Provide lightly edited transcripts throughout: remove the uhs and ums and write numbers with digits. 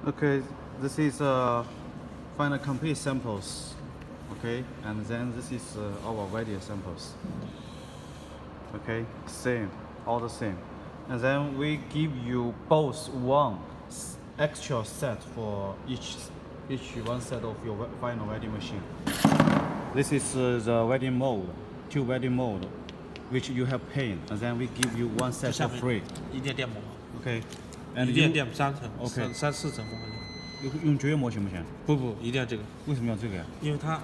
Okay, this is final complete samples. Okay, and then this is our welding samples. Okay, same, all the same. And then we give you both one extra set for each one set of your final welding machine. This is the welding mold, two welding mold, which you have paint, and then we give you one set for free. 一键电磨 Okay, 一 and 键 you 电3层 OK 3、4层磨合用绝缘膜行不行？不，一定要这个，为什么要这个呀？因为它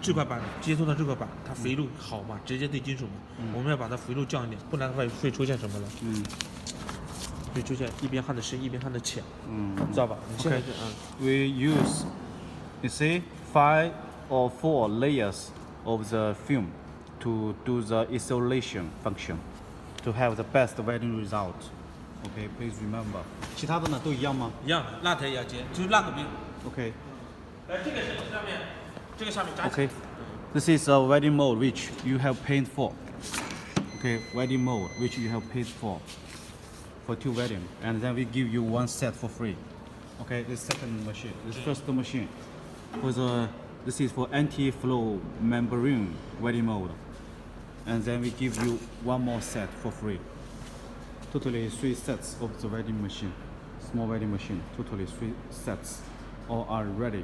这块板接触到这块板，它肥度好嘛，直接对金属嘛。我们要把它肥度降一点，不然的话会出现什么呢？会出现一边焊的深，一边焊的浅。知道吧？你现在 Okay. We use, you see, 5 or 4 layers of the film to do the isolation function, to have the best welding result. Okay, please remember. 其他的呢都一样吗一样的，蜡台也要接，就是蜡可不用。 ？Okay. 这个是上面，这个上面扎起 Okay. This is a welding mold which you have paid for. Okay, welding mold which you have paid for two welding, and then we give you one set for free. Okay, this second machine, this first machine, this is for anti-flow membrane welding mold, and then we give you one more set for free. Totally 3 sets of the welding machine, small welding machine. Totally 3 sets, all are ready.